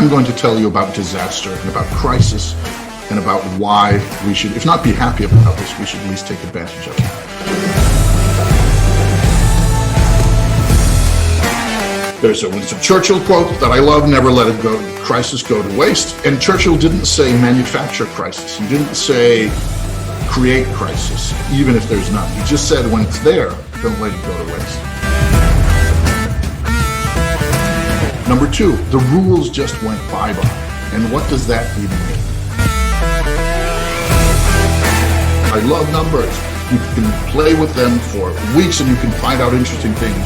I'm going to tell you about disaster and about crisis and about why we should, if not be happy about this, we should at least take advantage of it. There's a Churchill quote that I love, never let it go, crisis go to waste. And Churchill didn't say manufacture crisis. He didn't say create crisis, even if there's none. He just said when it's there, don't let it go to waste. Number two, the rules just went bye-bye. And what does that even mean? I love numbers. You can play with them for weeks and you can find out interesting things,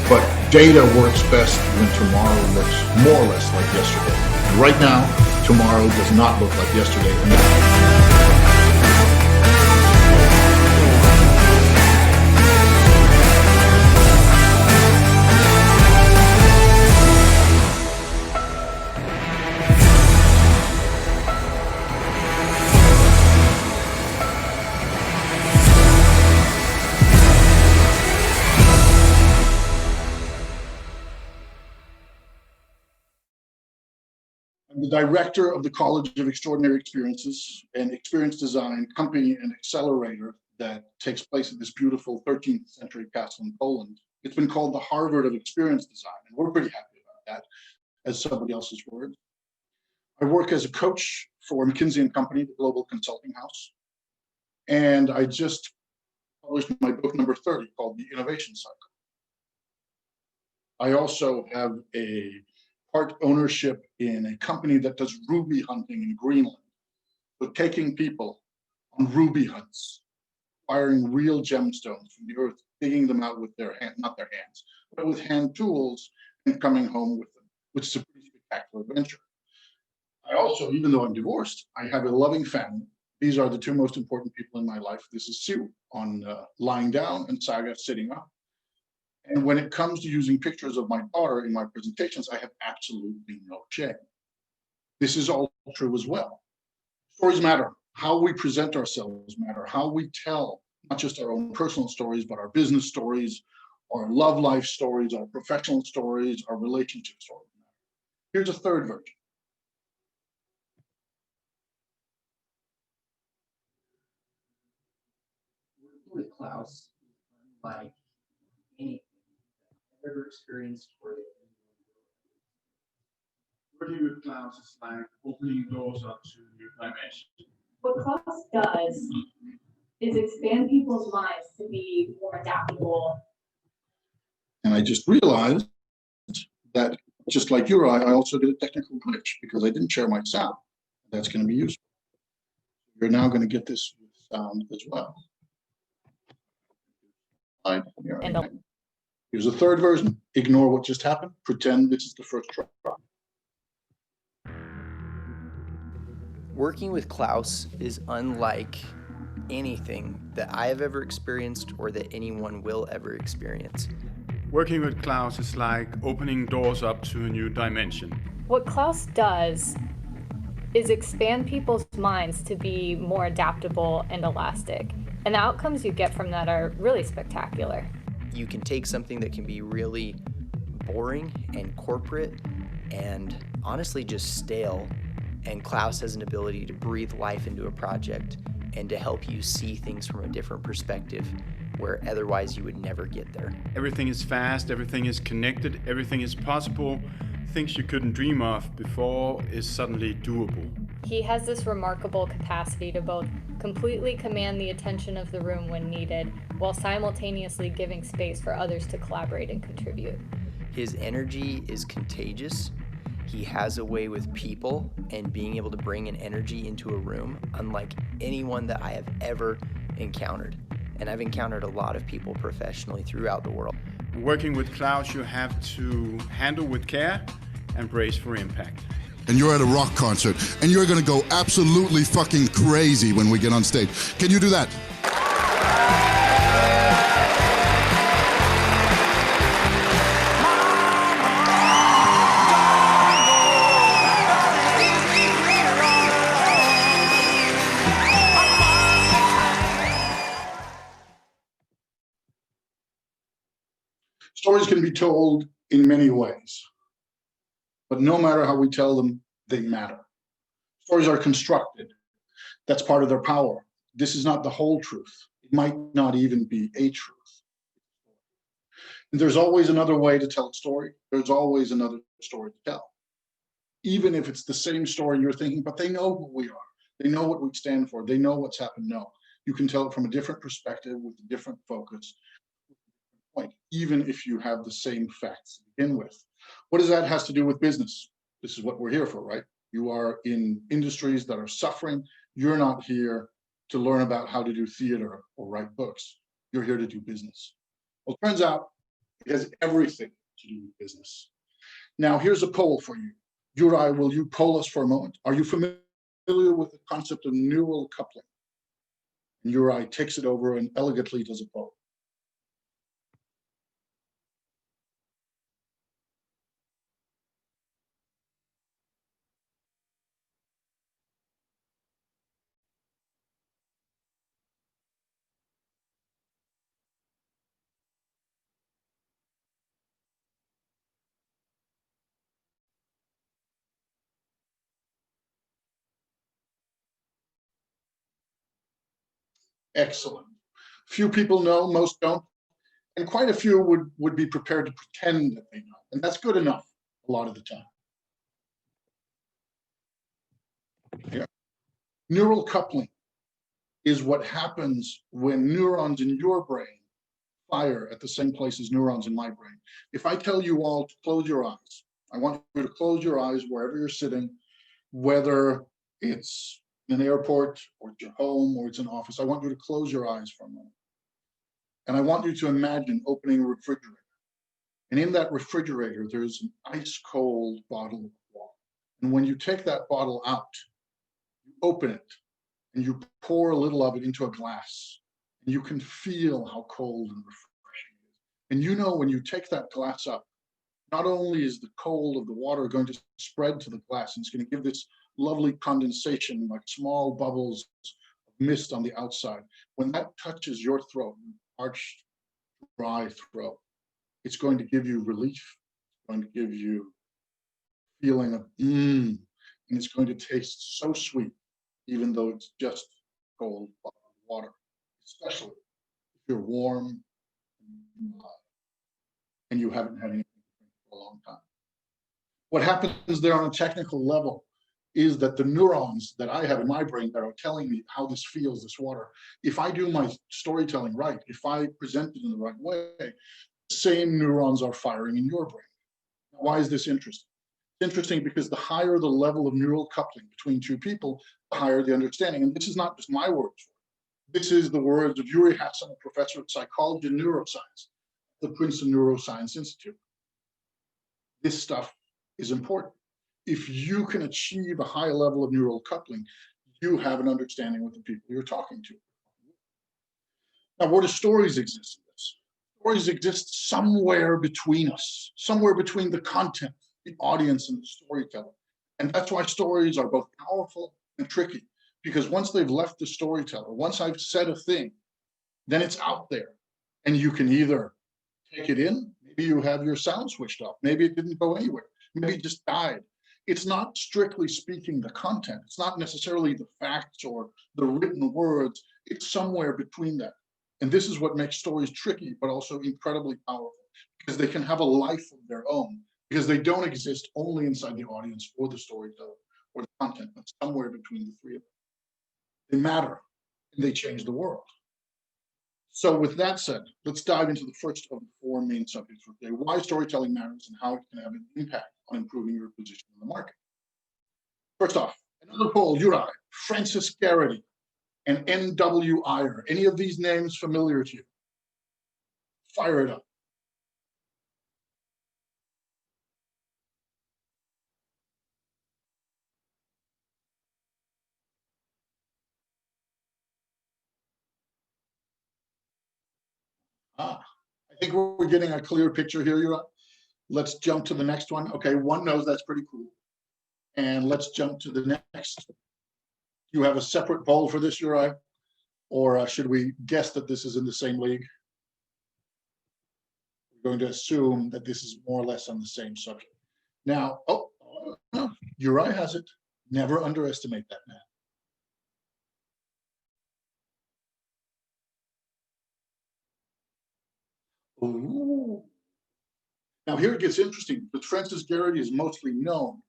but data works best when tomorrow looks more or less like yesterday. And right now, tomorrow does not look like yesterday. I'm the director of the College of Extraordinary Experiences, an experience design company and accelerator that takes place at this beautiful 13th century castle in Poland. It's been called the Harvard of Experience Design, and we're pretty happy about that, as somebody else's word. I work as a coach for McKinsey & Company, the global consulting house, and I just published my book number 30 called The Innovation Cycle. I also have a part ownership in a company that does ruby hunting in Greenland. So taking people on ruby hunts, acquiring real gemstones from the earth, digging them out with their hand, not their hands, but with hand tools, and coming home with them, which is a pretty spectacular adventure. I also, even though I'm divorced, I have a loving family. These are the two most important people in my life. This is Sue on lying down and Saga sitting up. And when it comes to using pictures of my daughter in my presentations, I have absolutely no shame. This is all true as well. Stories matter. How we present ourselves matter. How we tell not just our own personal stories, but our business stories, our love life stories, our professional stories, our relationship stories. Here's a third version. With Claus, like anything ever experienced or working with Claus is like opening doors up to new dimensions. What Claus does is expand people's minds to be more adaptable. And I just realized that just like you, I also did a technical glitch because I didn't share my sound. That's going to be useful. You're now going to get this sound as well. Here's a third version. Ignore what just happened. Pretend this is the first try. Working with Claus is unlike anything that I have ever experienced or that anyone will ever experience. Working with Claus is like opening doors up to a new dimension. What Claus does is expand people's minds to be more adaptable and elastic. And the outcomes you get from that are really spectacular. You can take something that can be really boring and corporate and honestly just stale, and Claus has an ability to breathe life into a project and to help you see things from a different perspective where otherwise you would never get there. Everything is fast, everything is connected, everything is possible. Things you couldn't dream of before is suddenly doable. He has this remarkable capacity to both completely command the attention of the room when needed, while simultaneously giving space for others to collaborate and contribute. His energy is contagious. He has a way with people and being able to bring an energy into a room unlike anyone that I have ever encountered. And I've encountered a lot of people professionally throughout the world. Working with Claus, you have to handle with care and brace for impact. And you're at a rock concert, and you're gonna go absolutely fucking crazy when we get on stage. Can you do that? Stories can be told in many ways, but no matter how we tell them, They matter. Stories are constructed. That's part of their power. This is not the whole truth. It might not even be a truth. And there's always another way to tell a story. There's always another story to tell. Even if it's the same story you're thinking, but they know who we are. They know what we stand for. They know what's happened. No, you can tell it from a different perspective with a different focus, point, even if you have the same facts to begin with. What does that has to do with business? This is what we're here for, right? You are in industries that are suffering. You're not here to learn about how to do theater or write books. You're here to do business. Well, it turns out it has everything to do with business. Now, here's a poll for you. Juraj, will you poll us for a moment? Are you familiar with the concept of neural coupling? And Juraj takes it over and elegantly does a poll. Excellent. Few people know, most don't, and quite a few would be prepared to pretend that they know, and that's good enough a lot of the time. Yeah. Neural coupling is what happens when neurons in your brain fire at the same place as neurons in my brain. If I tell you all to close your eyes, I want you to close your eyes wherever you're sitting, whether it's in an airport or at your home or it's an office. I want you to close your eyes for a moment. And I want you to imagine opening a refrigerator. And in that refrigerator, there's an ice cold bottle of water. And when you take that bottle out, you open it and you pour a little of it into a glass. And you can feel how cold and refreshing it is. And you know, when you take that glass up, not only is the cold of the water going to spread to the glass, and it's going to give this lovely condensation, like small bubbles of mist on the outside. When that touches your throat, parched, dry throat, it's going to give you relief. It's going to give you a feeling of and it's going to taste so sweet, even though it's just cold water, especially if you're warm and you haven't had anything for a long time. What happens there on a technical level is that the neurons that I have in my brain that are telling me how this feels, this water, if I do my storytelling right, if I present it in the right way, the same neurons are firing in your brain. Why is this interesting? It's interesting because the higher the level of neural coupling between two people, the higher the understanding. And this is not just my words. This is the words of Yuri Hassan, a professor of psychology and neuroscience at the Princeton Neuroscience Institute. This stuff is important. If you can achieve a high level of neural coupling, you have an understanding with the people you're talking to. Now, where do stories exist in this? Stories exist somewhere between us, somewhere between the content, the audience, and the storyteller. And that's why stories are both powerful and tricky, because once they've left the storyteller, once I've said a thing, then it's out there. And you can either take it in, maybe you have your sound switched off, maybe it didn't go anywhere, maybe it just died. It's not strictly speaking the content. It's not necessarily the facts or the written words. It's somewhere between that. And this is what makes stories tricky, but also incredibly powerful, because they can have a life of their own, because they don't exist only inside the audience or the storyteller or the content, but somewhere between the three of them. They matter and they change the world. So with that said, let's dive into the first of the four main subjects for today: why storytelling matters and how it can have an impact on improving your position in the market. First off, another poll: Juraj, Francis Garrity, and N.W. Iyer. Any of these names familiar to you? Fire it up. I think we're getting a clear picture here, Juraj. Let's jump to the next one. Okay, one knows, that's pretty cool. And let's jump to the next. You have a separate poll for this, Juraj? Or should we guess that this is in the same league? We're going to assume that this is more or less on the same subject. Now, Uri has it. Never underestimate that man. Ooh. Now here it gets interesting, but Frances Garrity is mostly known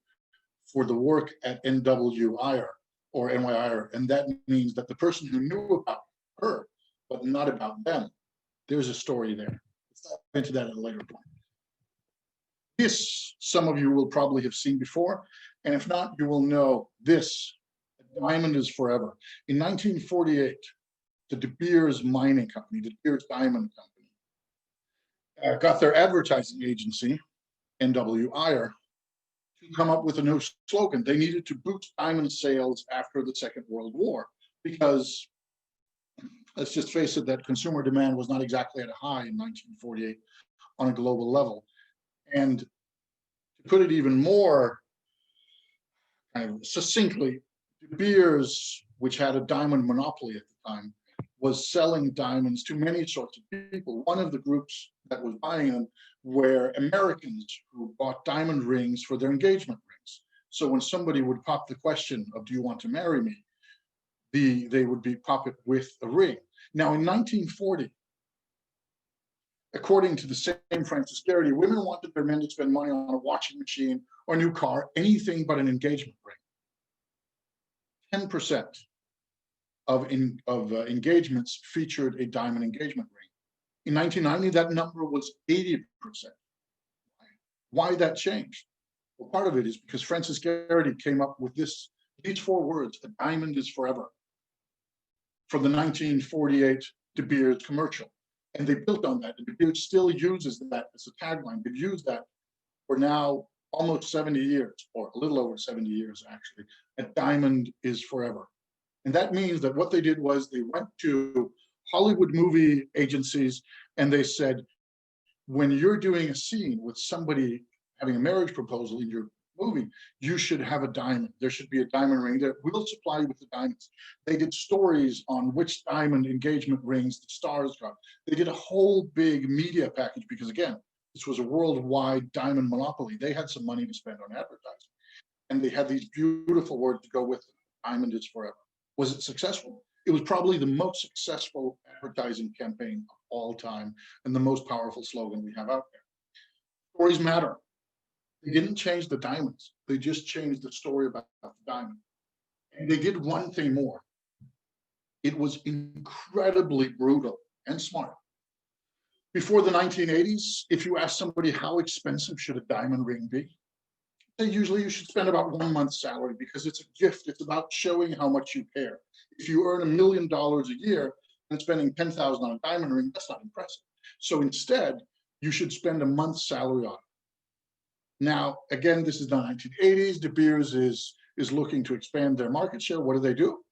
for the work at NWIR or NYIR, and that means that the person who knew about her, but not about them, there's a story there. Let's dive into that at a later point. This, some of you will probably have seen before, and if not, you will know this, diamond is forever. In 1948, the De Beers Mining Company, De Beers Diamond Company, got their advertising agency, NWIR, to come up with a new slogan. They needed to boost diamond sales after the Second World War because, let's just face it, that consumer demand was not exactly at a high in 1948 on a global level. And to put it even more kind of succinctly, De Beers, which had a diamond monopoly at the time, was selling diamonds to many sorts of people. One of the groups that was buying them were Americans who bought diamond rings for their engagement rings. So when somebody would pop the question of, do you want to marry me? They would be pop it with a ring. Now in 1940, according to the same Frances Garrity, women wanted their men to spend money on a washing machine or a new car, anything but an engagement ring. 10% of engagements featured a diamond engagement ring. In 1990, that number was 80%. Why that changed? Well, part of it is because Frances Garrity came up with these 4 words, a diamond is forever, from the 1948 De Beers commercial. And they built on that. And De Beers still uses that as a tagline. They've used that for now almost 70 years, or a little over 70 years, actually. A diamond is forever. And that means that what they did was they went to Hollywood movie agencies and they said, when you're doing a scene with somebody having a marriage proposal in your movie, you should have a diamond. There should be a diamond ring there. We'll supply you with the diamonds. They did stories on which diamond engagement rings the stars got. They did a whole big media package because, again, this was a worldwide diamond monopoly. They had some money to spend on advertising. And they had these beautiful words to go with it. Diamond is forever. Was it successful? It was probably the most successful advertising campaign of all time and the most powerful slogan we have out there. Stories matter. They didn't change the diamonds. They just changed the story about the diamond. And they did one thing more. It was incredibly brutal and smart. Before the 1980s, if you ask somebody how expensive should a diamond ring be, they usually you should spend about 1 month's salary because it's a gift. It's about showing how much you care. If you earn $1 million a year and spending $10,000 on a diamond ring, that's not impressive. So instead, you should spend a month's salary on it. Now, again, this is the 1980s. De Beers is looking to expand their market share. What do?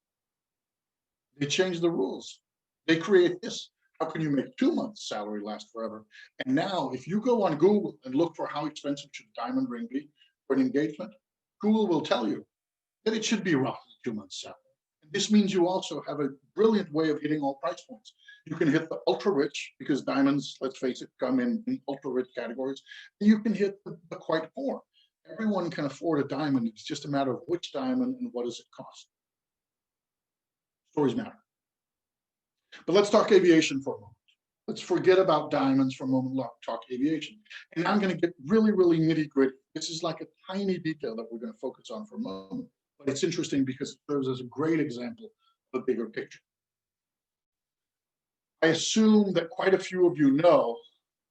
They change the rules. They create this. How can you make 2 months' salary last forever? And now, if you go on Google and look for how expensive should a diamond ring be for an engagement, Google will tell you that it should be roughly 2 months' salary. And this means you also have a brilliant way of hitting all price points. You can hit the ultra rich because diamonds, let's face it, come in ultra rich categories. And you can hit the quite poor. Everyone can afford a diamond. It's just a matter of which diamond and what does it cost. Stories matter. But let's talk aviation for a moment. Let's forget about diamonds for a moment, talk aviation. And I'm going to get really, really nitty gritty. This is like a tiny detail that we're going to focus on for a moment. But it's interesting because it serves as a great example of a bigger picture. I assume that quite a few of you know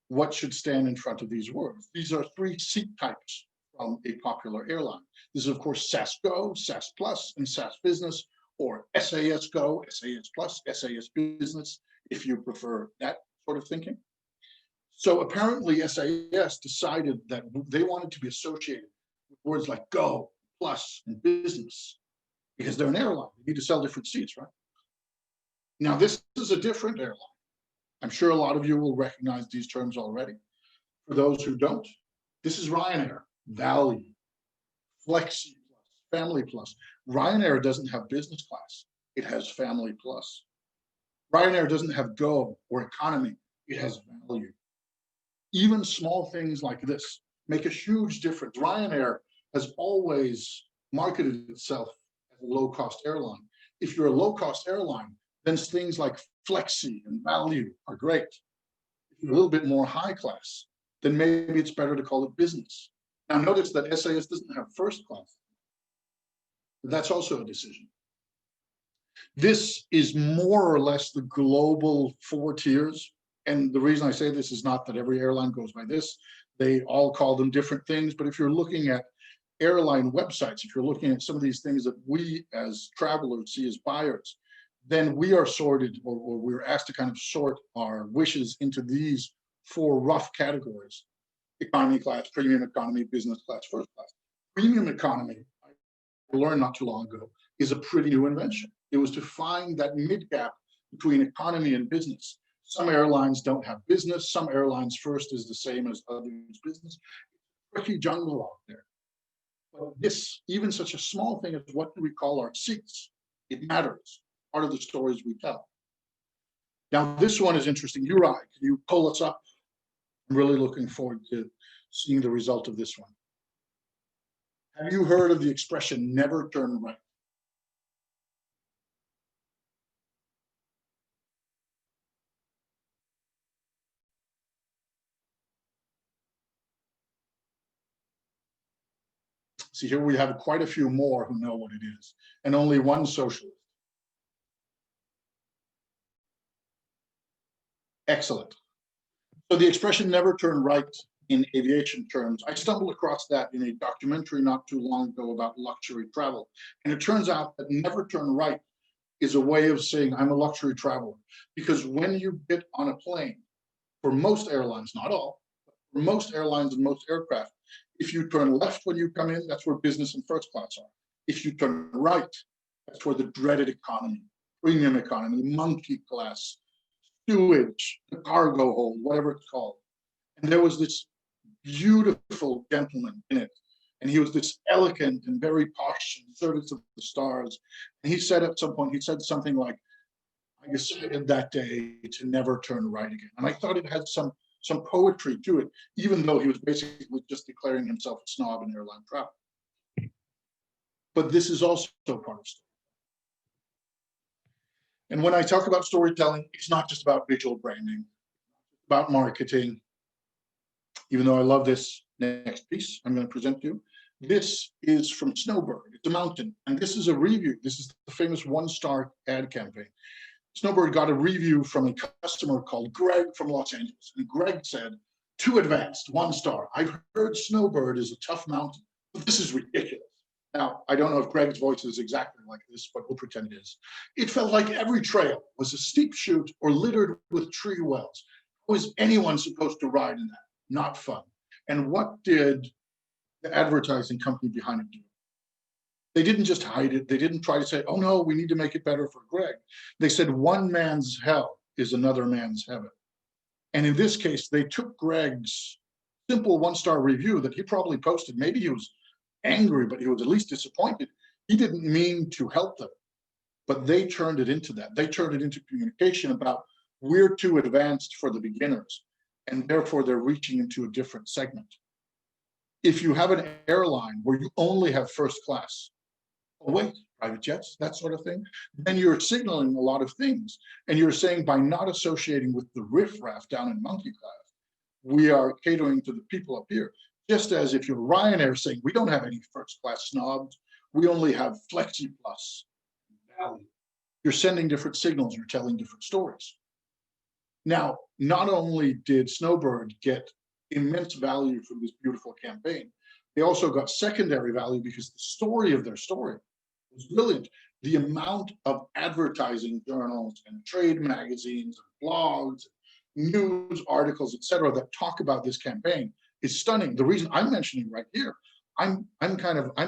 what should stand in front of these words. These are 3 seat types from a popular airline. This is, of course, SAS Go, SAS Plus, and SAS Business, or SAS Go, SAS Plus, SAS Business, if you prefer that sort of thinking. So apparently SAS decided that they wanted to be associated with words like Go, Plus, and Business, because they're an airline. They need to sell different seats, right? Now, this is a different airline. I'm sure a lot of you will recognize these terms already. For those who don't, this is Ryanair, Value, Flexi Plus, Family Plus. Ryanair doesn't have business class. It has Family Plus. Ryanair doesn't have Go or Economy. It has Value. Even small things like this make a huge difference. Ryanair has always marketed itself as a low-cost airline. If you're a low-cost airline, then things like flexi and value are great. If you're a little bit more high class, then maybe it's better to call it business. Now notice that SAS doesn't have first class. That's also a decision. This is more or less the global 4 tiers. And the reason I say this is not that every airline goes by this. They all call them different things. But if you're looking at airline websites, if you're looking at some of these things that we as travelers see as buyers, then we are sorted, or we're asked to kind of sort our wishes into these 4 rough categories: economy class, premium economy, business class, first class. Premium economy, I learned not too long ago, is a pretty new invention. It was to find that mid gap between economy and business. Some airlines don't have business. Some airlines first is the same as others business. Pretty jungle out there. But this, even such a small thing as what do we call our seats, it matters. Part of the stories we tell. Now, this one is interesting. Uri, can you pull us up? I'm really looking forward to seeing the result of this one. Have you heard of the expression never turn right? See, here we have quite a few more who know what it is, and only one socialist. Excellent. So the expression never turn right in aviation terms, I stumbled across that in a documentary not too long ago about luxury travel. And it turns out that never turn right is a way of saying I'm a luxury traveler. Because when you get on a plane, for most airlines, not all, but for most airlines and most aircraft, if you turn left when you come in, that's where business and first class are. If you turn right, that's where the dreaded economy, premium economy, monkey class, stewage, the cargo hold, whatever it's called. And there was this beautiful gentleman in it. And he was this elegant and very posh and service of the stars. And he said at some point, he said something like, I decided that day to never turn right again. And I thought it had some poetry to it, even though he was basically just declaring himself a snob in airline travel. But this is also part of story. And when I talk about storytelling, it's not just about visual branding, it's about marketing. Even though I love this next piece I'm going to present to you. This is from Snowbird. It's a mountain. And this is a review. This is the famous one-star ad campaign. Snowbird got a review from a customer called Greg from Los Angeles. And Greg said, too advanced, 1 star. I've heard Snowbird is a tough mountain, but this is ridiculous. Now, I don't know if Greg's voice is exactly like this, but we'll pretend it is. It felt like every trail was a steep chute or littered with tree wells. How is anyone supposed to ride in that? Not fun. And what did the advertising company behind it do? They didn't just hide it. They didn't try to say, oh no, we need to make it better for Greg. They said one man's hell is another man's heaven. And in this case, they took Greg's simple 1-star review that he probably posted. Maybe he was angry, but he was at least disappointed. He didn't mean to help them, but they turned it into that. They turned it into communication about we're too advanced for the beginners, and therefore they're reaching into a different segment. If you have an airline where you only have first class, wait, private jets, that sort of thing, then you're signaling a lot of things. And you're saying by not associating with the riffraff down in monkey class, we are catering to the people up here. Just as if you're Ryanair saying, we don't have any first class snobs, we only have Flexi Plus value. You're sending different signals, you're telling different stories. Now, not only did Snowbird get immense value from this beautiful campaign, they also got secondary value because the story of their story was brilliant. The amount of advertising journals and trade magazines and blogs, news articles, etc., that talk about this campaign is stunning. The reason I'm mentioning right here, I'm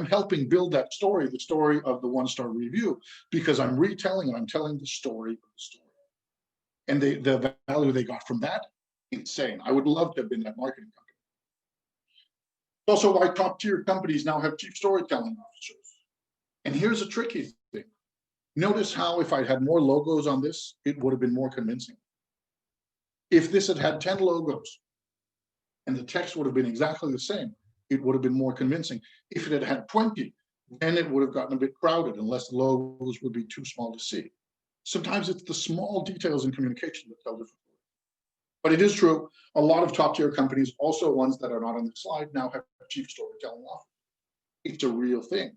helping build that story, the story of the 1-star review, because I'm retelling and I'm telling the story of the story. And the value they got from that, insane. I would love to have been that marketing company. Also why top tier companies now have chief storytelling officers. And here's a tricky thing. Notice how if I had more logos on this, it would have been more convincing. If this had had 10 logos and the text would have been exactly the same, it would have been more convincing. If it had had 20, then it would have gotten a bit crowded, unless the logos would be too small to see. Sometimes it's the small details in communication that tell different stories. But it is true, a lot of top tier companies, also ones that are not on the slide, now have chief storytelling officers. It's a real thing.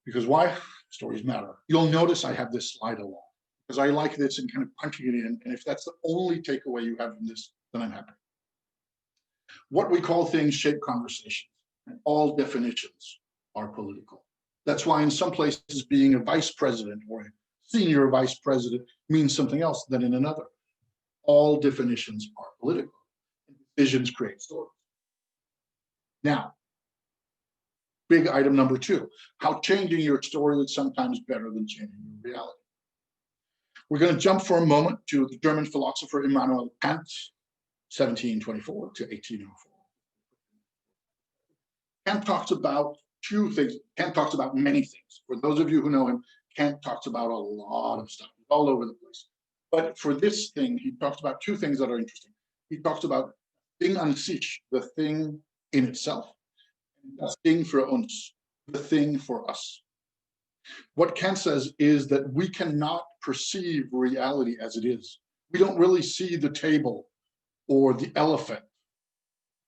Because why? Stories matter. You'll notice I have this slide along, because I like this and kind of punching it in. And if that's the only takeaway you have from this, then I'm happy. What we call things shape conversations, and all definitions are political. That's why in some places being a vice president or a senior vice president means something else than in another. All definitions are political. Decisions create stories. Now, big item number 2, how changing your story is sometimes better than changing your reality. We're going to jump for a moment to the German philosopher Immanuel Kant, 1724 to 1804. Kant talks about 2 things. Kant talks about many things. For those of you who know him, Kant talks about a lot of stuff, all over the place. But for this thing, he talks about 2 things that are interesting. He talks about Ding an sich, the thing in itself, and das Ding für uns, the thing for us. What Kant says is that we cannot perceive reality as it is. We don't really see the table or the elephant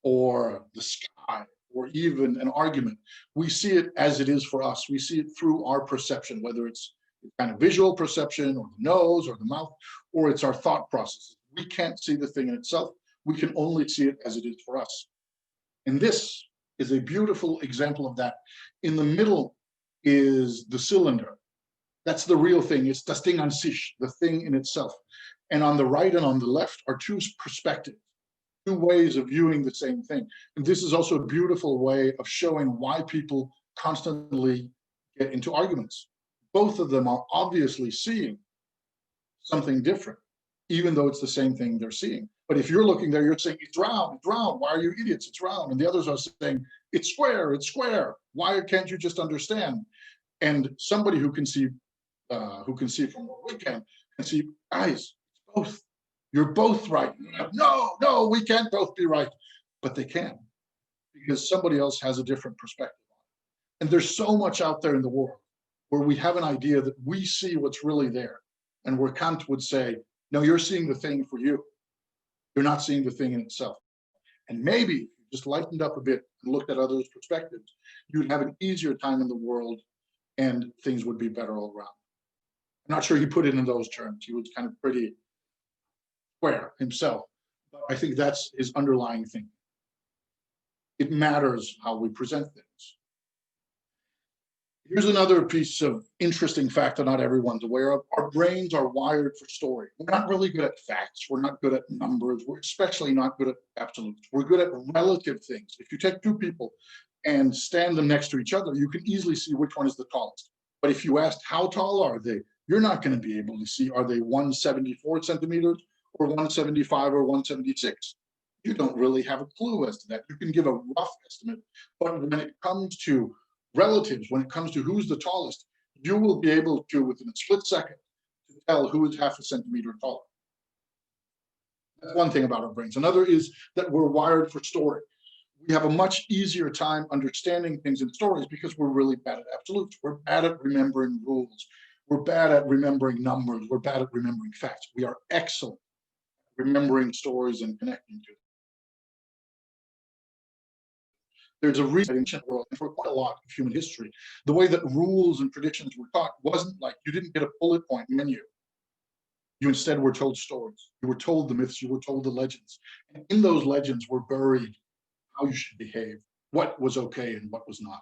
or the sky or even an argument. We see it as it is for us. We see it through our perception, whether it's kind of visual perception or the nose or the mouth, or it's our thought processes. We can't see the thing in itself. We can only see it as it is for us. And this is a beautiful example of that. In the middle is the cylinder. That's the real thing. It's das Ding an sich, the thing in itself. And on the right and on the left are 2 perspectives, 2 ways of viewing the same thing. And this is also a beautiful way of showing why people constantly get into arguments. Both of them are obviously seeing something different, even though it's the same thing they're seeing. But if you're looking there, you're saying, it's round, why are you idiots? It's round. And the others are saying, it's square, why can't you just understand? And somebody who can see from what we can see, guys, it's both. You're both right. No, we can't both be right. But they can, because somebody else has a different perspective. And there's so much out there in the world where we have an idea that we see what's really there. And where Kant would say, no, you're seeing the thing for you. You're not seeing the thing in itself. And maybe if you just lightened up a bit and looked at others' perspectives, you'd have an easier time in the world and things would be better all around. I'm not sure he put it in those terms. He was kind of pretty square himself. But I think that's his underlying thing. It matters how we present things. Here's another piece of interesting fact that not everyone's aware of. Our brains are wired for story. We're not really good at facts. We're not good at numbers. We're especially not good at absolutes. We're good at relative things. If you take 2 people and stand them next to each other, you can easily see which one is the tallest. But if you asked how tall are they, you're not going to be able to see, are they 174 centimeters or 175 or 176? You don't really have a clue as to that. You can give a rough estimate, but when it comes to relatives, when it comes to who's the tallest, you will be able to, within a split second, to tell who is half a centimeter taller. That's one thing about our brains. Another is that we're wired for story. We have a much easier time understanding things in stories because we're really bad at absolutes. We're bad at remembering rules. We're bad at remembering numbers. We're bad at remembering facts. We are excellent at remembering stories and connecting to them. There's a reason in the ancient world, and for quite a lot of human history, the way that rules and traditions were taught wasn't like you didn't get a bullet point menu. You instead were told stories. You were told the myths. You were told the legends. And in those legends were buried how you should behave, what was okay and what was not.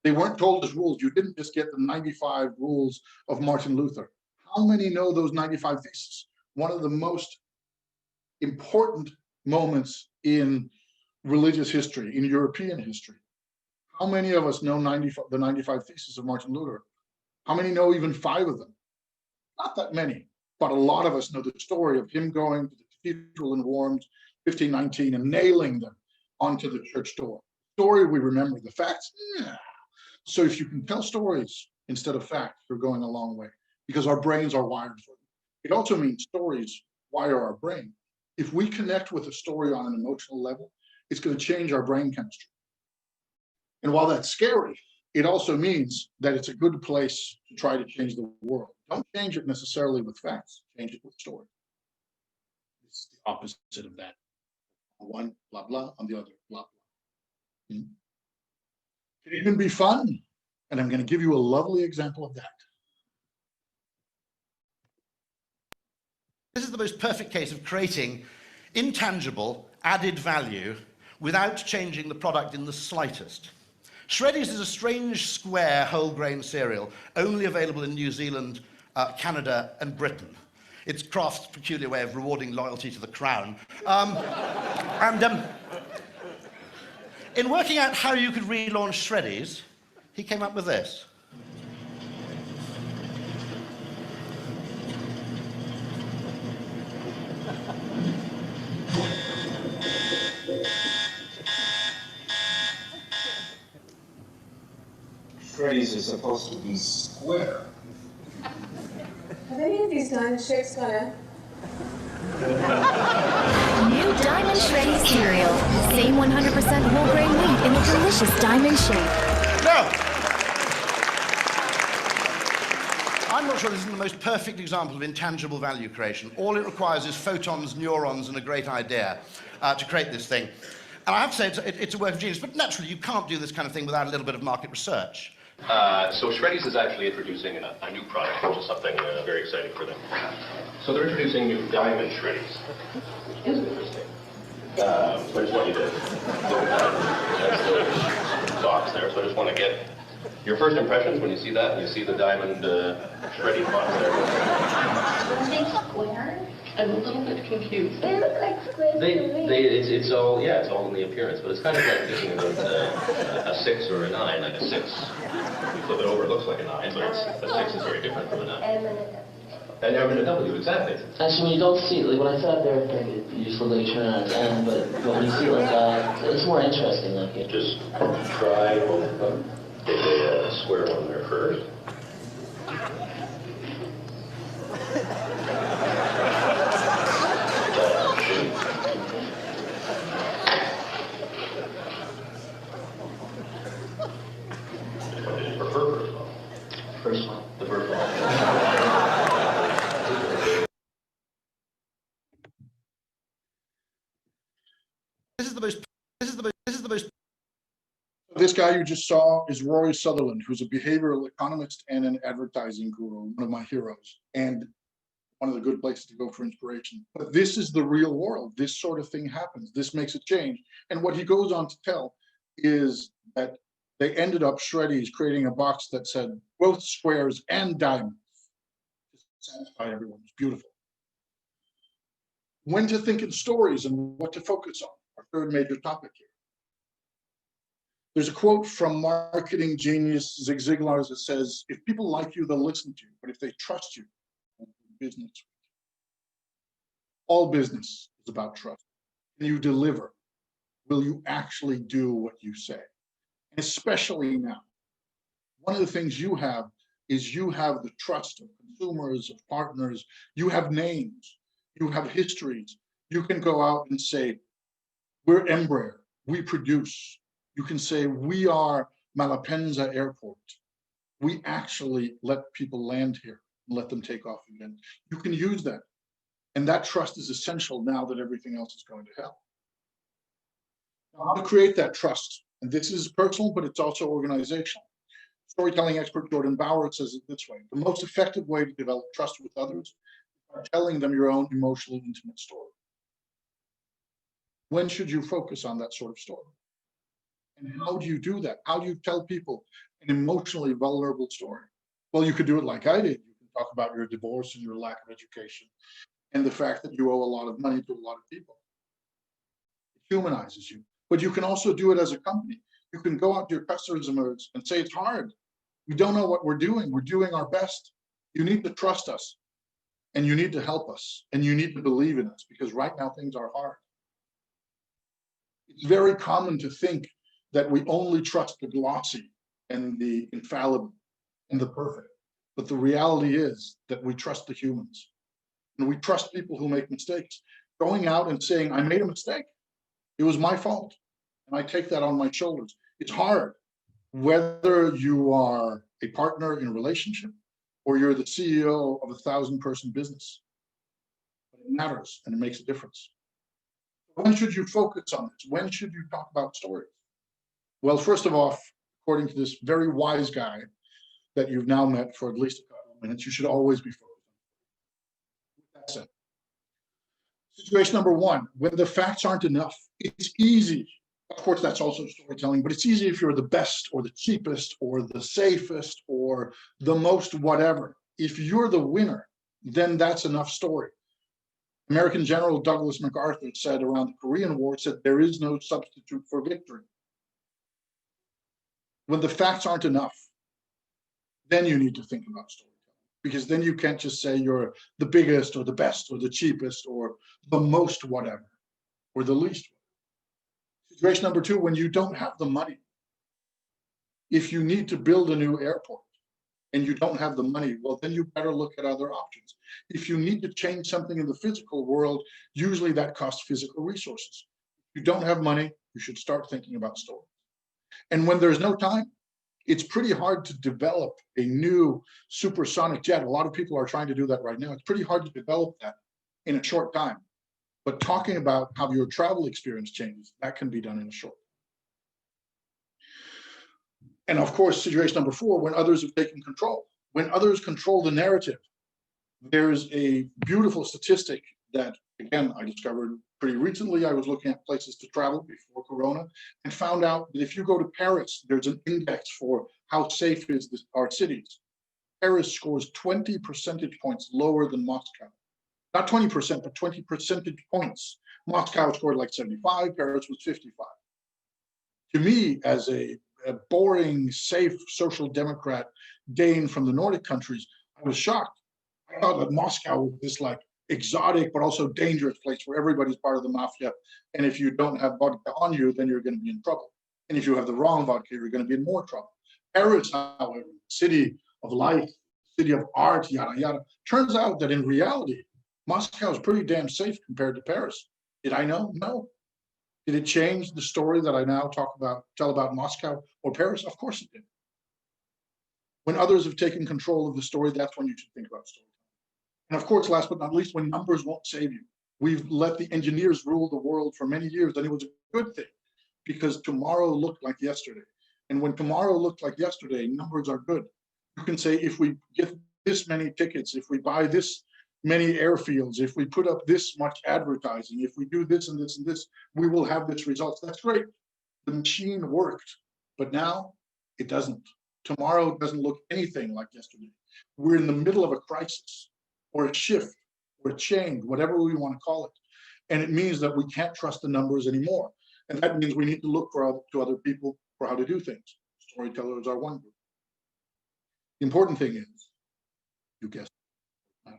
They weren't told as rules. You didn't just get the 95 rules of Martin Luther. How many know those 95 theses? One of the most important moments in religious history, in European history. How many of us know the 95 theses of Martin Luther? How many know even 5 of them? Not that many, but a lot of us know the story of him going to the cathedral in Worms, 1519, and nailing them onto the church door. Story we remember, the facts, yeah. So if you can tell stories instead of facts, you're going a long way because our brains are wired for them. It also means stories wire our brain. If we connect with a story on an emotional level, It's going to change our brain chemistry. And while that's scary, it also means that it's a good place to try to change the world. Don't change it necessarily with facts, change it with story. It's the opposite of that. On one, blah, blah, on the other, blah, blah. It can even be fun. And I'm going to give you a lovely example of that. This is the most perfect case of creating intangible added value without changing the product in the slightest. Shreddies is a strange square whole grain cereal only available in New Zealand, Canada and Britain. It's Kraft's peculiar way of rewarding loyalty to the crown. In working out how you could relaunch Shreddies, he came up with this. Shreddies is supposed to be square. Have any of these diamond shapes got a... New Diamond Shreddy cereal. Same 100% whole grain wheat in a delicious diamond shape. No! I'm not sure this is the most perfect example of intangible value creation. All it requires is photons, neurons, and a great idea to create this thing. And I have to say, it's a work of genius, but naturally you can't do this kind of thing without a little bit of market research. So Shreddies is actually introducing a new product, which is something very exciting for them. So they're introducing new diamond Shreddies. Which is interesting. So I just want you to look at the box there. So I just want to get your first impressions when you see that, and you see the diamond Shreddy box there. Are they square? I'm a little bit confused. They look like squares to me. It's all in the appearance, but it's kind of like thinking about a 6 or a 9, like a 6. You flip it over, it looks like a 9, but a 6 is very different from a 9. And M and a W, exactly. Actually, when you don't see it, like when I sat there, I think you just look like you turn on its end, but when you see it like that, it's more interesting. Like it. Just try both of them. Get a square one there first. First one. The first one. This guy you just saw is Rory Sutherland, who's a behavioral economist and an advertising guru, one of my heroes, and one of the good places to go for inspiration. But this is the real world. This sort of thing happens. This makes a change. And what he goes on to tell is that they ended up Shreddies creating a box that said both squares and diamonds. Just satisfied everyone. It's beautiful. When to think in stories and what to focus on, our third major topic here. There's a quote from marketing genius Zig Ziglar that says, if people like you, they'll listen to you, but if they trust you, they'll do business. All business is about trust. Can you deliver? Will you actually do what you say? And especially now, one of the things you have is you have the trust of consumers, of partners, you have names, you have histories. You can go out and say, we're Embraer, we produce. You can say, we are Malapenza Airport. We actually let people land here and let them take off again. You can use that. And that trust is essential now that everything else is going to hell. Now, how to create that trust? And this is personal, but it's also organizational. Storytelling expert Jordan Bauer says it this way: the most effective way to develop trust with others is by telling them your own emotionally intimate story. When should you focus on that sort of story? And how do you do that? How do you tell people an emotionally vulnerable story? Well, you could do it like I did. You can talk about your divorce and your lack of education and the fact that you owe a lot of money to a lot of people. It humanizes you. But you can also do it as a company. You can go out to your customers and say, it's hard. We don't know what we're doing. We're doing our best. You need to trust us, and you need to help us, and you need to believe in us, because right now things are hard. It's very common to think that we only trust the glossy and the infallible and the perfect. But the reality is that we trust the humans, and we trust people who make mistakes. Going out and saying, I made a mistake, It was my fault. And I take that on my shoulders. It's hard, whether you are a partner in a relationship or you're the CEO of a 1,000-person business. But it matters and it makes a difference. When should you focus on this? When should you talk about stories? Well, first of all, according to this very wise guy that you've now met for at least a couple of minutes, you should always be focused on. With that said, situation number one, when the facts aren't enough, it's easy. Of course, that's also storytelling, but it's easy if you're the best or the cheapest or the safest or the most whatever. If you're the winner, then that's enough story. American General Douglas MacArthur said around the Korean War, said there is no substitute for victory. When the facts aren't enough, then you need to think about storytelling, because then you can't just say you're the biggest or the best or the cheapest or the most whatever or the least. Situation number two, when you don't have the money, if you need to build a new airport and you don't have the money, well, then you better look at other options. If you need to change something in the physical world, usually that costs physical resources. If you don't have money, you should start thinking about stories. And when there's no time, it's pretty hard to develop a new supersonic jet. A lot of people are trying to do that right now. It's pretty hard to develop that in a short time. But talking about how your travel experience changes, that can be done in a short time. And of course, situation number four, when others have taken control. When others control the narrative, there's a beautiful statistic that, again, I discovered pretty recently. I was looking at places to travel before Corona and found out that if you go to Paris, there's an index for how safe is our cities. Paris scores 20 percentage points lower than Moscow. Not 20%, but 20 percentage points. Moscow scored like 75, Paris was 55. To me, as a boring, safe social democrat Dane from the Nordic countries, I was shocked. I thought that Moscow was this like exotic but also dangerous place where everybody's part of the mafia. And if you don't have vodka on you, then you're going to be in trouble. And if you have the wrong vodka, you're going to be in more trouble. Paris, however, city of life, city of art, yada, yada. Turns out that in reality, Moscow is pretty damn safe compared to Paris. Did I know? No. Did it change the story that I now tell about Moscow or Paris? Of course it did. When others have taken control of the story, that's when you should think about storytelling. And of course, last but not least, when numbers won't save you. We've let the engineers rule the world for many years, and it was a good thing because tomorrow looked like yesterday. And when tomorrow looked like yesterday, numbers are good. You can say, if we get this many tickets, if we buy this many airfields, if we put up this much advertising, if we do this and this and this, we will have this results. That's great. The machine worked, but now it doesn't. Tomorrow doesn't look anything like yesterday. We're in the middle of a crisis or a shift or a change, whatever we want to call it. And it means that we can't trust the numbers anymore. And that means we need to look to other people for how to do things. Storytellers are one group. The important thing is, you guessed it.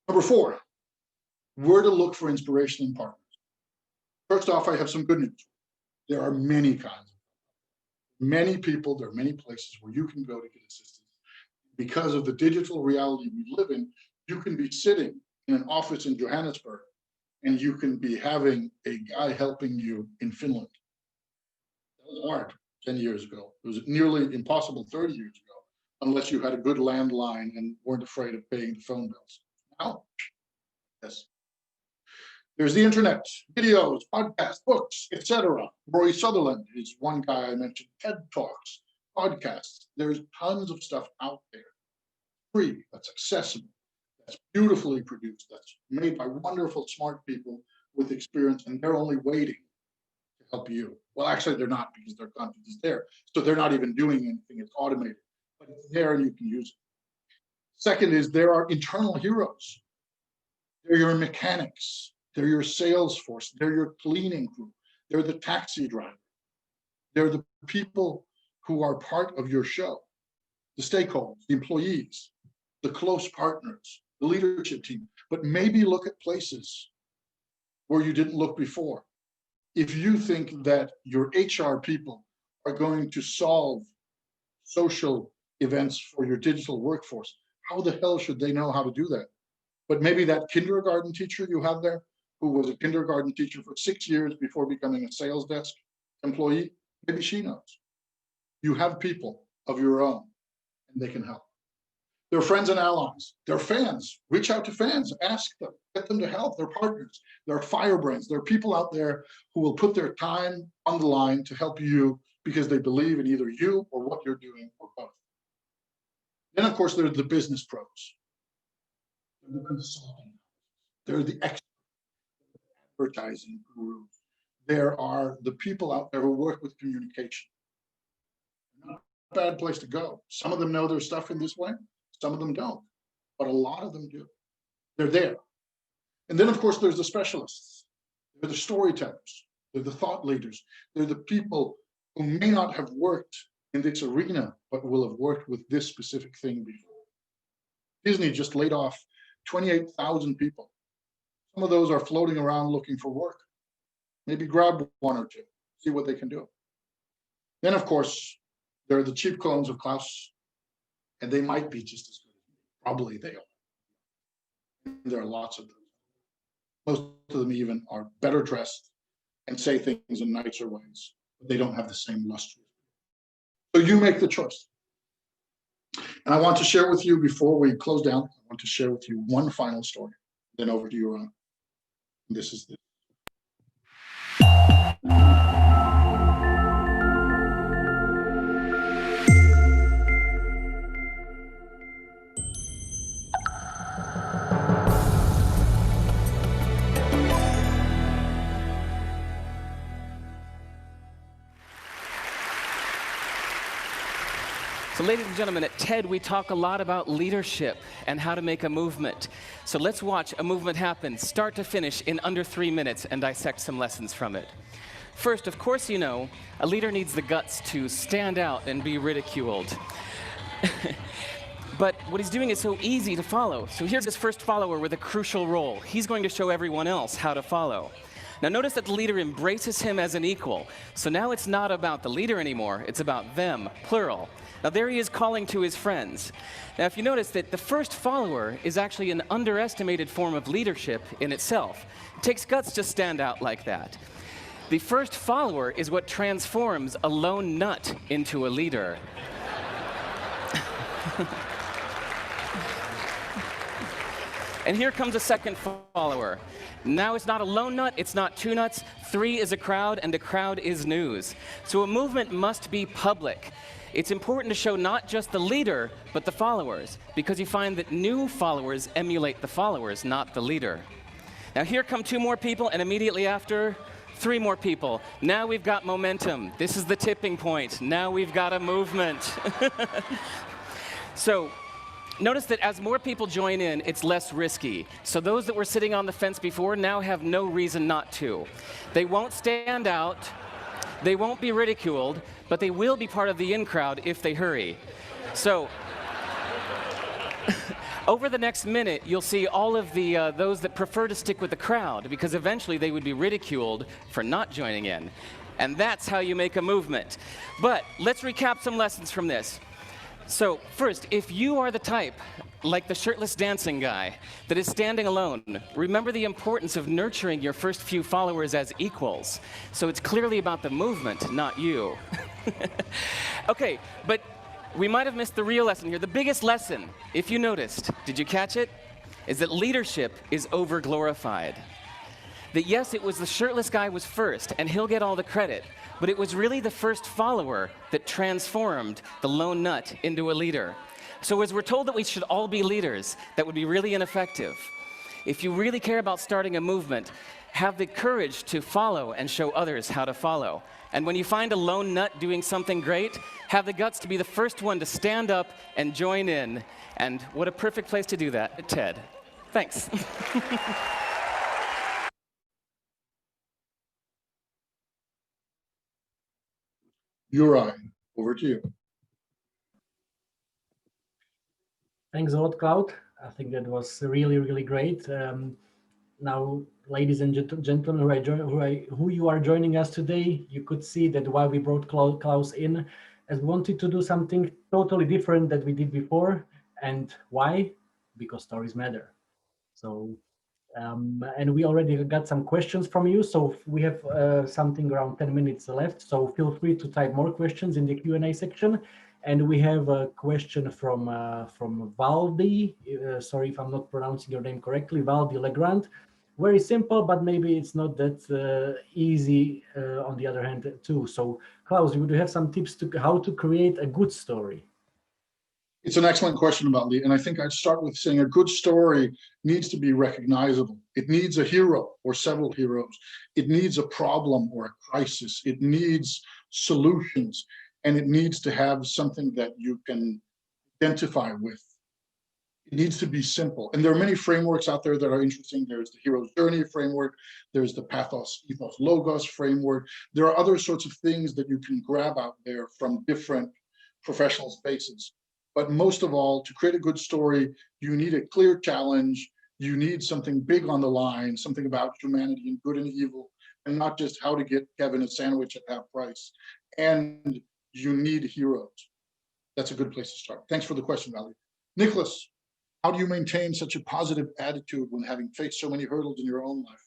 Number four, where to look for inspiration and partners. First off, I have some good news. There are many kinds. Many people, there are many places where you can go to get assistance. Because of the digital reality we live in, you can be sitting in an office in Johannesburg and you can be having a guy helping you in Finland. That was hard 10 years ago. It was nearly impossible 30 years ago, unless you had a good landline and weren't afraid of paying the phone bills. Now, yes. There's the internet, videos, podcasts, books, etc. Roy Sutherland is one guy I mentioned, TED Talks, podcasts. There's tons of stuff out there. Free, that's accessible, that's beautifully produced, that's made by wonderful, smart people with experience, and they're only waiting to help you. Well, actually, they're not, because their content is there. So they're not even doing anything, it's automated, but it's there and you can use it. Second is there are internal heroes. They're your mechanics. They're your sales force. They're your cleaning crew. They're the taxi driver. They're the people who are part of your show, the stakeholders, the employees, the close partners, the leadership team. But maybe look at places where you didn't look before. If you think that your HR people are going to solve social events for your digital workforce, how the hell should they know how to do that? But maybe that kindergarten teacher you have there, who was a kindergarten teacher for 6 years before becoming a sales desk employee, maybe she knows. You have people of your own, and they can help. Their friends and allies, their fans, reach out to fans, ask them, get them to help, their partners, their firebrands, there are people out there who will put their time on the line to help you because they believe in either you or what you're doing or both. Then, of course, there's the business pros. They're the consulting. They're the advertising gurus. There are the people out there who work with communication. Not a bad place to go. Some of them know their stuff in this way. Some of them don't, but a lot of them do. They're there. And then, of course, there's the specialists. They're the storytellers. They're the thought leaders. They're the people who may not have worked in this arena, but will have worked with this specific thing before. Disney just laid off 28,000 people. Some of those are floating around looking for work. Maybe grab one or two, see what they can do. Then, of course, there are the cheap clones of Klaus, and they might be just as good. Probably they are. There are lots of them. Most of them even are better dressed and say things in nicer ways, but they don't have the same luster. So you make the choice. And I want to share with you, before we close down, I want to share with you one final story. Then over to you, Ron. This is the So ladies and gentlemen, at TED we talk a lot about leadership and how to make a movement. So let's watch a movement happen, start to finish, in under 3 minutes and dissect some lessons from it. First, of course you know, a leader needs the guts to stand out and be ridiculed. But what he's doing is so easy to follow. So here's his first follower with a crucial role. He's going to show everyone else how to follow. Now notice that the leader embraces him as an equal. So now it's not about the leader anymore, it's about them, plural. Now there he is calling to his friends. Now if you notice that the first follower is actually an underestimated form of leadership in itself. It takes guts to stand out like that. The first follower is what transforms a lone nut into a leader. And here comes a second follower. Now it's not a lone nut, it's not two nuts, 3 is a crowd, and a crowd is news. So a movement must be public. It's important to show not just the leader, but the followers, because you find that new followers emulate the followers, not the leader. Now here come 2 more people, and immediately after, 3 more people. Now we've got momentum. This is the tipping point. Now we've got a movement. So notice that as more people join in, it's less risky. So those that were sitting on the fence before now have no reason not to. They won't stand out, they won't be ridiculed, but they will be part of the in crowd if they hurry. So over the next minute, you'll see all of the those that prefer to stick with the crowd, because eventually they would be ridiculed for not joining in. And that's how you make a movement. But let's recap some lessons from this. So first, if you are the type, like the shirtless dancing guy, that is standing alone, remember the importance of nurturing your first few followers as equals. So it's clearly about the movement, not you. Okay, but we might have missed the real lesson here. The biggest lesson, if you noticed, did you catch it? Is that leadership is over-glorified. That yes, it was the shirtless guy was first, and he'll get all the credit, but it was really the first follower that transformed the lone nut into a leader. So as we're told that we should all be leaders, that would be really ineffective. If you really care about starting a movement, have the courage to follow and show others how to follow. And when you find a lone nut doing something great, have the guts to be the first one to stand up and join in. And what a perfect place to do that, TED. Thanks. Uri, over to you. Thanks a lot, Cloud. I think that was really, really great. Now, ladies and gentlemen who you are joining us today, you could see that why we brought Klaus in, as we wanted to do something totally different that we did before. And why? Because stories matter. So And we already got some questions from you, so we have something around 10 minutes left, so feel free to type more questions in the Q&A section. And we have a question from Valdi, sorry if I'm not pronouncing your name correctly, Valdi Legrand. Very simple, but maybe it's not that easy on the other hand too. So Klaus, would you have some tips to how to create a good story? It's an excellent question, Valdi, and I think I'd start with saying a good story needs to be recognizable. It needs a hero or several heroes. It needs a problem or a crisis. It needs solutions, and it needs to have something that you can identify with. It needs to be simple. And there are many frameworks out there that are interesting. There's the hero's journey framework. There's the pathos, ethos, logos framework. There are other sorts of things that you can grab out there from different professional spaces. But most of all, to create a good story, you need a clear challenge. You need something big on the line, something about humanity and good and evil, and not just how to get Kevin a sandwich at half price. And you need heroes. That's a good place to start. Thanks for the question, Valerie. Nicholas, how do you maintain such a positive attitude when having faced so many hurdles in your own life?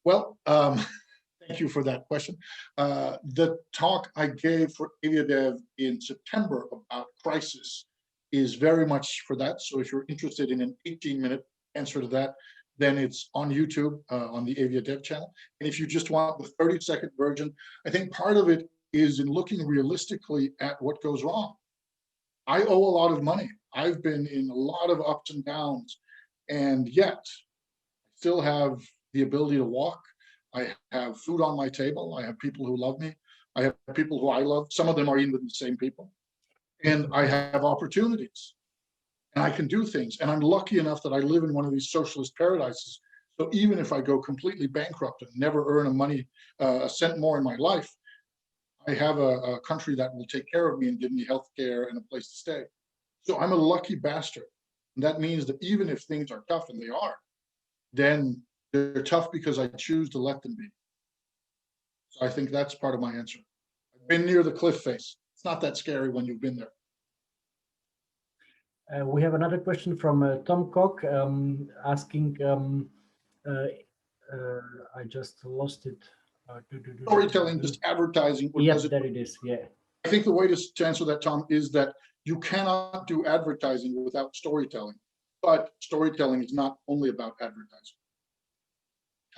Well, thank you for that question. The talk I gave for AviaDev in September about crisis is very much for that. So if you're interested in an 18-minute answer to that, then it's on YouTube on the AviaDev channel. And if you just want the 30-second version, I think part of it is in looking realistically at what goes wrong. I owe a lot of money. I've been in a lot of ups and downs, and yet I still have the ability to walk. I have food on my table. I have people who love me. I have people who I love. Some of them are even the same people. And I have opportunities, and I can do things. And I'm lucky enough that I live in one of these socialist paradises. So even if I go completely bankrupt and never earn a cent more in my life, I have a country that will take care of me and give me health care and a place to stay. So I'm a lucky bastard. And that means that even if things are tough, and they are, then they're tough because I choose to let them be. So I think that's part of my answer. I've been near the cliff face. It's not that scary when you've been there. We have another question from Tom Cock asking, I just lost it. Storytelling, just advertising. Yes, there it is, yeah. I think the way to answer that, Tom, is that you cannot do advertising without storytelling, but storytelling is not only about advertising.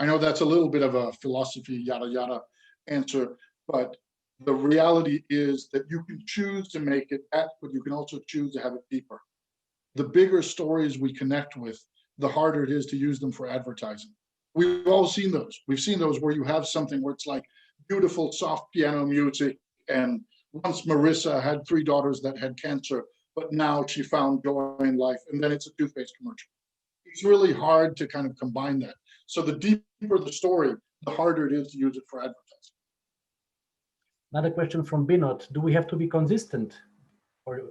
I know that's a little bit of a philosophy, yada, yada answer, but the reality is that you can choose to make it that, but you can also choose to have it deeper. The bigger stories we connect with, the harder it is to use them for advertising. We've all seen those. We've seen those where you have something where it's like beautiful, soft piano music, and once Marissa had 3 daughters that had cancer, but now she found joy in life, and then it's a toothpaste commercial. It's really hard to kind of combine that. So the deeper the story, the harder it is to use it for advertising. Another question from Binod. Do we have to be consistent or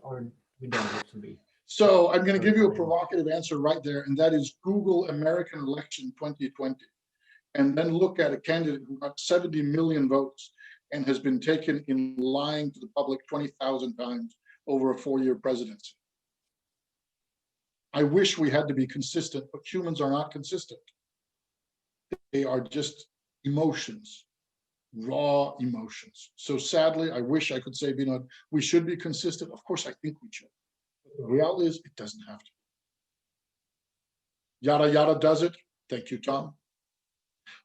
we don't have to be? So I'm going to give you a provocative answer right there, and that is Google American election 2020. And then look at a candidate who got 70 million votes and has been taken in lying to the public 20,000 times over a 4-year presidency. I wish we had to be consistent, but humans are not consistent. They are just emotions. Raw emotions. So sadly, I wish I could say, you know, we should be consistent. Of course, I think we should. But the reality is, it doesn't have to. Yada Yada does it. Thank you, Tom.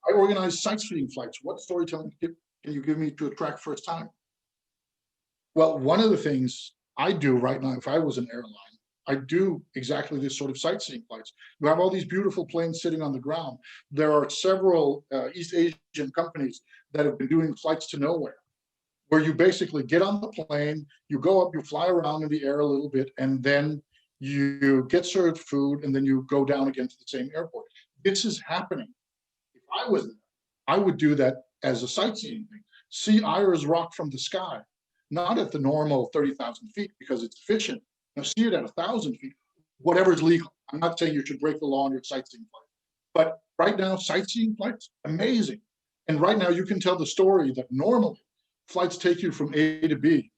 I organize sightseeing flights. What storytelling can you give me to attract first time? Well, one of the things I do right now, if I was an airline, I do exactly this sort of sightseeing flights. You have all these beautiful planes sitting on the ground. There are several East Asian companies that have been doing flights to nowhere, where you basically get on the plane, you go up, you fly around in the air a little bit, and then you get served food, and then you go down again to the same airport. This is happening. If I was there, I would do that as a sightseeing thing. See Ayers Rock from the sky, not at the normal 30,000 feet because it's efficient. Now see it at 1,000 feet, whatever's legal. I'm not saying you should break the law on your sightseeing flight, but right now, sightseeing flights, amazing. And right now you can tell the story that normally flights take you from A to B.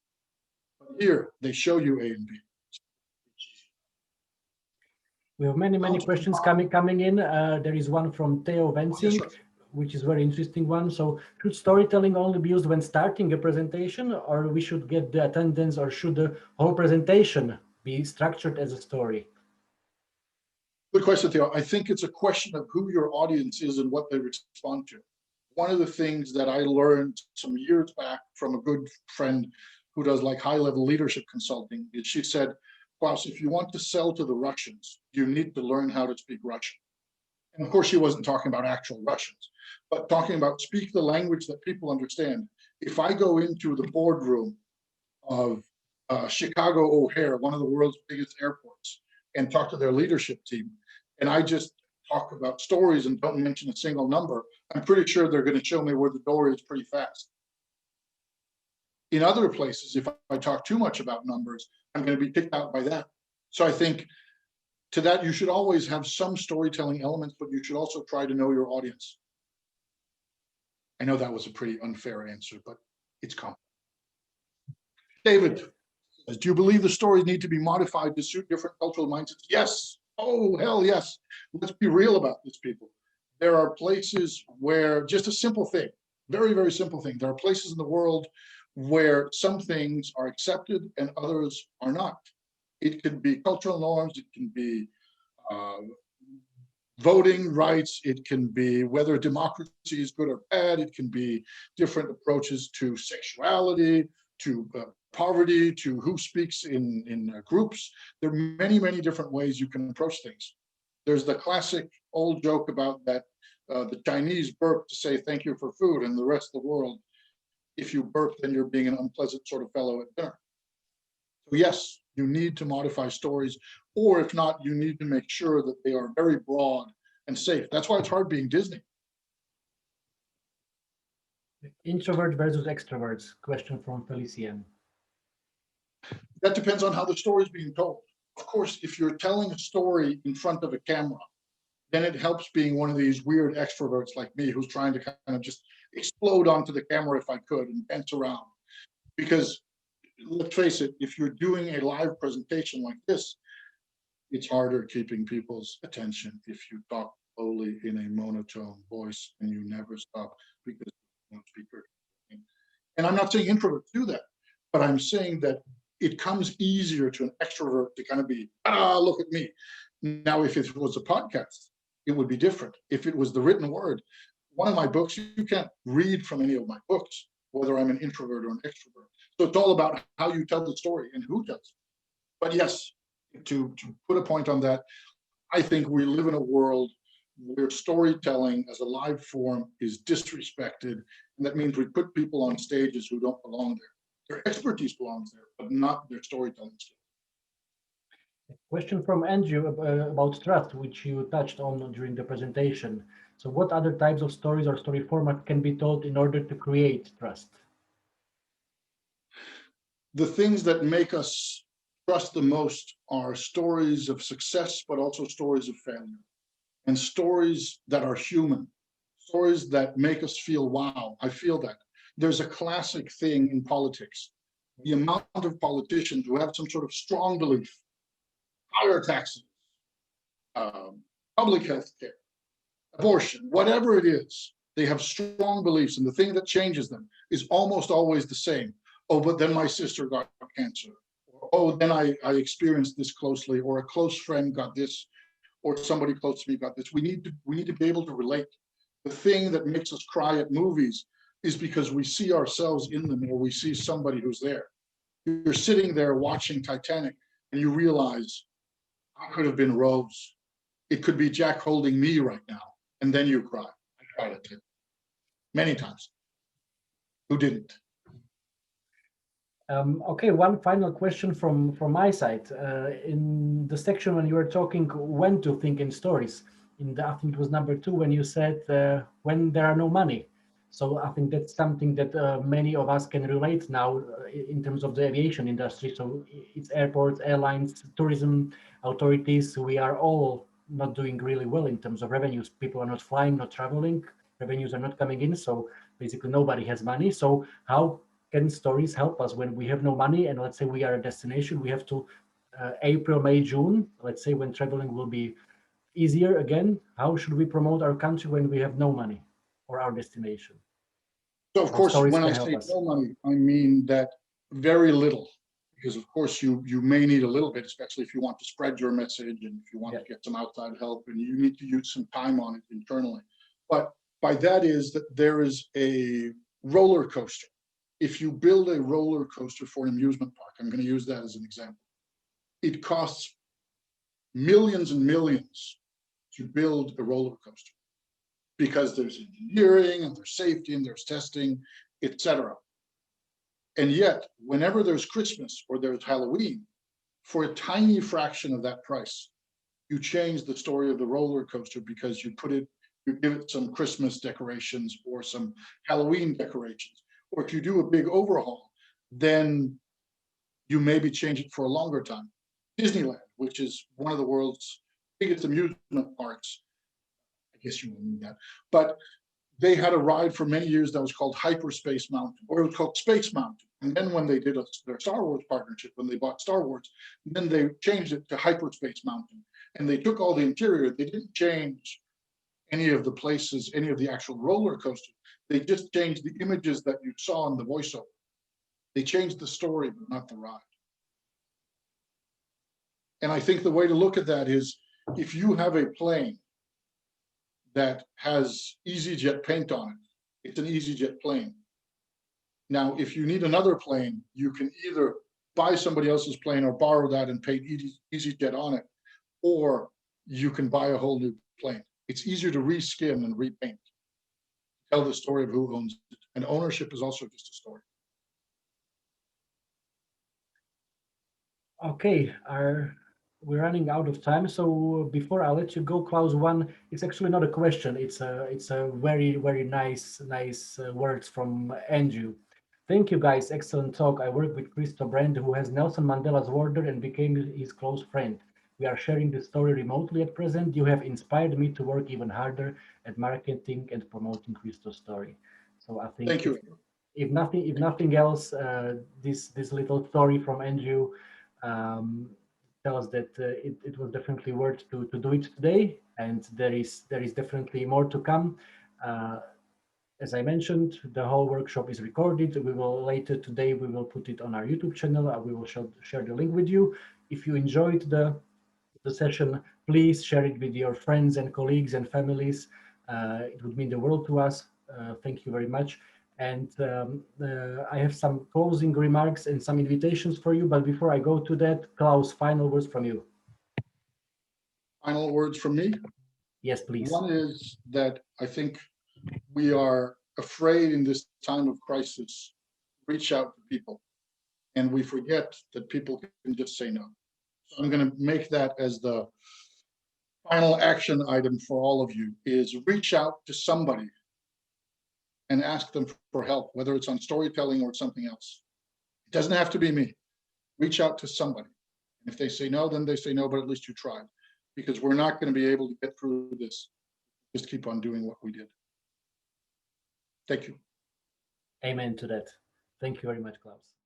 But here, they show you A and B. We have many questions coming in. There is one from Theo Vensing, which is a very interesting one. So should storytelling only be used when starting a presentation, or we should get the attendance, or should the whole presentation be structured as a story? Good question, Theo. I think it's a question of who your audience is and what they respond to. One of the things that I learned some years back from a good friend who does like high-level leadership consulting is she said, Klaus, if you want to sell to the Russians, you need to learn how to speak Russian. And of course, she wasn't talking about actual Russians, but talking about speak the language that people understand. If I go into the boardroom of Chicago O'Hare, one of the world's biggest airports, and talk to their leadership team, and I just talk about stories and don't mention a single number, I'm pretty sure they're going to show me where the door is pretty fast. In other places, if I talk too much about numbers, I'm going to be kicked out by that. So I think to that, you should always have some storytelling elements, but you should also try to know your audience. I know that was a pretty unfair answer, but it's common. David, do you believe the stories need to be modified to suit different cultural mindsets? Yes. Oh, hell yes. Let's be real about this, people. There are places where just a simple thing, very, very simple thing. There are places in the world where some things are accepted and others are not. It can be cultural norms, it can be voting rights, it can be whether democracy is good or bad, it can be different approaches to sexuality, to poverty, to who speaks in groups. There are many, many different ways you can approach things. There's the classic old joke about that the Chinese burp to say thank you for food, and the rest of the world, if you burp, then you're being an unpleasant sort of fellow at dinner. So yes, you need to modify stories, or if not, you need to make sure that they are very broad and safe. That's why it's hard being Disney. Introvert versus extroverts, question from Felician. That depends on how the story is being told. Of course, if you're telling a story in front of a camera, then it helps being one of these weird extroverts like me who's trying to kind of just explode onto the camera if I could and dance around. Because let's face it, if you're doing a live presentation like this, it's harder keeping people's attention if you talk slowly in a monotone voice and you never stop because no speaker. And I'm not saying introverts do that, but I'm saying that it comes easier to an extrovert to kind of be, look at me. Now, if it was a podcast, it would be different. If it was the written word, one of my books, you can't read from any of my books, whether I'm an introvert or an extrovert. So it's all about how you tell the story and who tells it. But yes, to put a point on that, I think we live in a world where storytelling as a live form is disrespected. And that means we put people on stages who don't belong there. Their expertise belongs there, but not their storytelling skills. Question from Andrew about trust, which you touched on during the presentation. So what other types of stories or story format can be told in order to create trust? The things that make us trust the most are stories of success, but also stories of failure, and stories that are human, stories that make us feel, wow, I feel that. There's a classic thing in politics. The amount of politicians who have some sort of strong belief, higher taxes, public health care, abortion, whatever it is, they have strong beliefs, and the thing that changes them is almost always the same. Oh, but then my sister got cancer. Or, oh, then I experienced this closely, or a close friend got this, or somebody close to me got this. We need to be able to relate. The thing that makes us cry at movies is because we see ourselves in them, or we see somebody who's there. You're sitting there watching Titanic, and you realize, I could have been Rose. It could be Jack holding me right now. And then you cry. I cried at it many times. Who didn't? Okay, one final question from my side. In the section when you were talking when to think in stories, I think it was number 2 when you said when there are no money. So I think that's something that many of us can relate now in terms of the aviation industry. So it's airports, airlines, tourism authorities. We are all not doing really well in terms of revenues. People are not flying, not traveling. Revenues are not coming in. So basically nobody has money. So how can stories help us when we have no money and let's say we are a destination? We have to April, May, June, let's say when traveling will be easier again, how should we promote our country when we have no money or our destination? So of course, when I say no money, I mean that very little, because of course you may need a little bit, especially if you want to spread your message and if you want to get some outside help, and you need to use some time on it internally. But by that is that there is a roller coaster. If you build a roller coaster for an amusement park, I'm going to use that as an example. It costs millions and millions to build a roller coaster because there's engineering and there's safety and there's testing, etc. And yet, whenever there's Christmas or there's Halloween, for a tiny fraction of that price, you change the story of the roller coaster because you give it some Christmas decorations or some Halloween decorations. Or if you do a big overhaul, then you maybe change it for a longer time. Disneyland, which is one of the world's biggest amusement parks, I guess you won't need that, but they had a ride for many years that was called Hyperspace Mountain, or it was called Space Mountain. And then when they did their Star Wars partnership, when they bought Star Wars, then they changed it to Hyperspace Mountain. And they took all the interior, they didn't change any of the places, any of the actual roller coasters. They just changed the images that you saw in the voiceover. They changed the story, but not the ride. And I think the way to look at that is, if you have a plane that has EasyJet paint on it, it's an EasyJet plane. Now, if you need another plane, you can either buy somebody else's plane or borrow that and paint EasyJet on it, or you can buy a whole new plane. It's easier to reskin and repaint. Tell the story of who owns it. And ownership is also just a story. Okay, we're running out of time. So before I let you go, Klaus, it's actually not a question. It's a very, very nice words from Andrew. Thank you, guys. Excellent talk. I work with Christo Brand, who has Nelson Mandela's order and became his close friend. We are sharing the story remotely at present. You have inspired me to work even harder at marketing and promoting Christo's story. So I think, thank you. If nothing else, this little story from Andrew tells that it was definitely worth to do it today, and there is definitely more to come. As I mentioned, the whole workshop is recorded. We will later today put it on our YouTube channel. We will share the link with you. If you enjoyed the session, please share it with your friends and colleagues and families. It would mean the world to us. Thank you very much. And I have some closing remarks and some invitations for you. But before I go to that, Klaus, final words from you. Final words from me? Yes, please. One is that I think we are afraid in this time of crisis, reach out to people, and we forget that people can just say no. So I'm going to make that as the final action item for all of you, is reach out to somebody and ask them for help, whether it's on storytelling or something else. It doesn't have to be me. Reach out to somebody. And if they say no, then they say no, but at least you tried, because we're not going to be able to get through this. Just keep on doing what we did. Thank you. Amen to that. Thank you very much, Klaus.